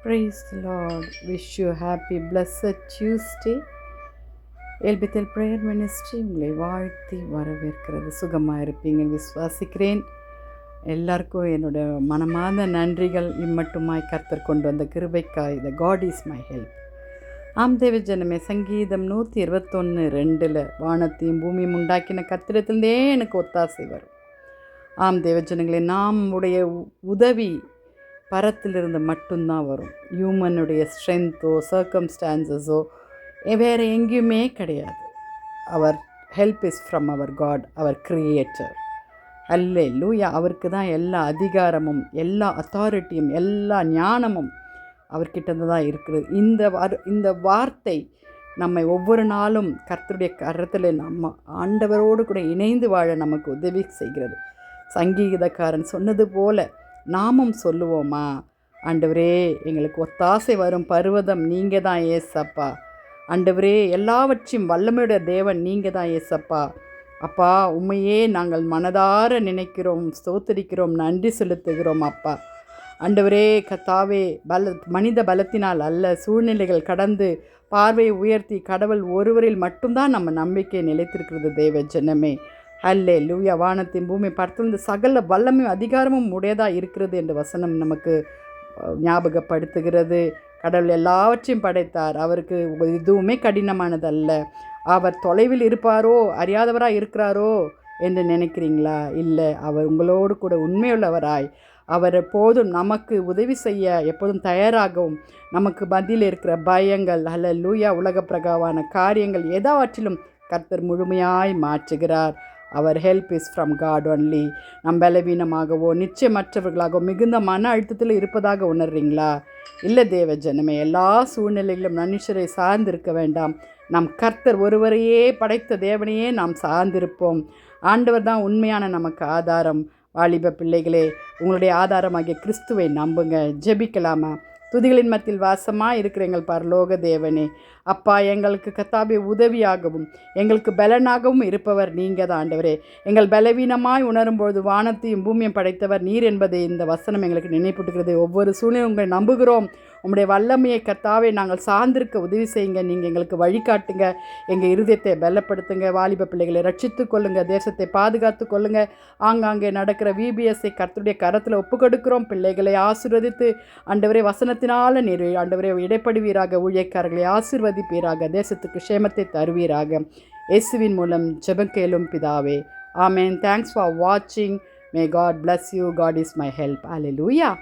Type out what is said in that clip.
Praise the Lord. Wish you happy blessed Tuesday. எல்பித்தல் prayer ministry உங்களை வாழ்த்தி வரவேற்கிறது. சுகமாக இருப்பீங்க விசுவாசிக்கிறேன். எல்லாருக்கும் என்னோட மனமார்ந்த நன்றிகள். இம்மட்டுமாய் கர்த்தர் கொண்டு வந்த கிருபைக்காய். த காட் இஸ் மை ஹெல்ப். ஆம் தேவ ஜனமே, சங்கீதம் 121:2 வானத்தையும் பூமியும் உண்டாக்கின கர்த்தரிடத்திலே எனக்கு ஒத்தாசை வரும். ஆம் தேவ ஜனங்களே, நாம் உடைய உதவி பரத்திலிருந்து மட்டும்தான் வரும். ஹியூமனுடைய ஸ்ட்ரென்த்தோ சர்க்கம்ஸ்டான்சஸோ வேறு எங்கேயுமே கிடையாது. Our help is from our God, our creator. Hallelujah. அவருக்கு தான் எல்லா அதிகாரமும், எல்லா அத்தாரிட்டியும், எல்லா ஞானமும் அவர்கிட்ட தான் இருக்கிறது. இந்த வார்த்தை நம்மை ஒவ்வொரு நாளும் கர்த்தருடைய கரத்தில் நம்ம ஆண்டவரோடு கூட இணைந்து வாழ நமக்கு உதவி செய்கிறது. சங்கீதக்காரன் சொன்னது போல நாமும் சொல்லுவோமா, ஆண்டவரே எங்களுக்கு ஒத்தாசை வரும் பர்வதம் நீங்கள் தான் ஏசப்பா. ஆண்டவரே எல்லாவற்றையும் வல்லமையுடைய தேவன் நீங்கள் தான் ஏசப்பா. அப்பா, உண்மையே நாங்கள் மனதார நினைக்கிறோம், ஸ்தோத்திரிக்கிறோம், நன்றி செலுத்துகிறோம் அப்பா. ஆண்டவரே கர்த்தாவே, மனித பலத்தினால் அல்ல, சூழ்நிலைகள் கடந்து பார்வையை உயர்த்தி கடவுள் ஒருவரில் மட்டும்தான் நம்ம நம்பிக்கை நிலைத்திருக்கிறது தேவ ஜனமே. அல்லேலூயா. வானத்தின் பூமி பரத்திலிருந்து சகல வல்லமையும் அதிகாரமும் உடையதாக இருக்கிறது என்ற வசனம் நமக்கு ஞாபகப்படுத்துகிறது. கடவுள் எல்லாவற்றையும் படைத்தார். அவருக்கு எதுவுமே கடினமானதல்ல. அவர் தொலைவில் இருப்பாரோ, அறியாதவராக இருக்கிறாரோ என்று நினைக்கிறீங்களா? இல்லை, அவர் உங்களோடு கூட உண்மையுள்ளவராய், அவர் எப்போதும் நமக்கு உதவி செய்ய எப்போதும் தயாராகவும், நமக்கு மத்தியில் இருக்கிற பயங்கள் அல்லேலூயா உலக பிரகாவான காரியங்கள் எதாவற்றிலும் கர்த்தர் முழுமையாய் மாற்றுகிறார். Our help is from God only. நம் பலவீனமாகவோ நிச்சயமற்றவர்களாகவோ மிகுந்த மன அழுத்தத்தில் இருப்பதாக உணர்றீங்களா? இல்லை தேவ ஜனமே, எல்லா சூழ்நிலைகளிலும் மனுஷரை சார்ந்திருக்க வேண்டாம். நம் கர்த்தர் ஒருவரையே படைத்த தேவனையே நாம் சார்ந்திருப்போம். ஆண்டவர் தான் உண்மையான நமக்கு ஆதாரம். வாலிப பிள்ளைகளே, உங்களுடைய ஆதாரமாகிய கிறிஸ்துவை நம்புங்க. ஜெபிக்கலாமா? துதிகளின் மத்தியில் வாசமாக இருக்கிற எங்கள் பரலோக தேவனே, அப்பா, எங்களுக்கு கர்த்தாவே உதவியாகவும் எங்களுக்கு பலனாகவும் இருப்பவர் நீங்கள் தான் ஆண்டவரே. எங்கள் பலவீனமாய் உணரும்பொழுது வானத்தையும் பூமியும் படைத்தவர் நீர் என்பதை இந்த வசனம் எங்களுக்கு நினைப்பூட்டுகிறது. ஒவ்வொரு சூழ்நிலையும் உங்களை நம்புகிறோம். உங்களுடைய வல்லமையை கர்த்தாவே நாங்கள் சார்ந்திருக்க உதவி செய்யுங்க. நீங்கள் எங்களுக்கு வழிகாட்டுங்க. எங்கள் இருதயத்தை பலப்படுத்துங்க. வாலிப பிள்ளைகளை ரட்சித்து கொள்ளுங்க. தேசத்தை பாதுகாத்து கொள்ளுங்க. ஆங்காங்கே நடக்கிற விபிஎஸ்ஐ கர்த்தருடைய கரத்தில் ஒப்புக்கொடுக்கிறோம். பிள்ளைகளை ஆசீர்வதித்து ஆண்டவரே வசனத்தினால நீர் ஆண்டவரே இடைப்படுவீராக. ஊழியக்காரர்களை ஆசீர்வதிப்பீராக. தேசத்துக்கு க்ஷேமத்தை தருவீராக. இயேசுவின் மூலம் ஜெபம் கேளும் பிதாவே. ஆமென். தேங்க்ஸ் ஃபார் வாட்சிங். May God bless you. God is my help. Hallelujah.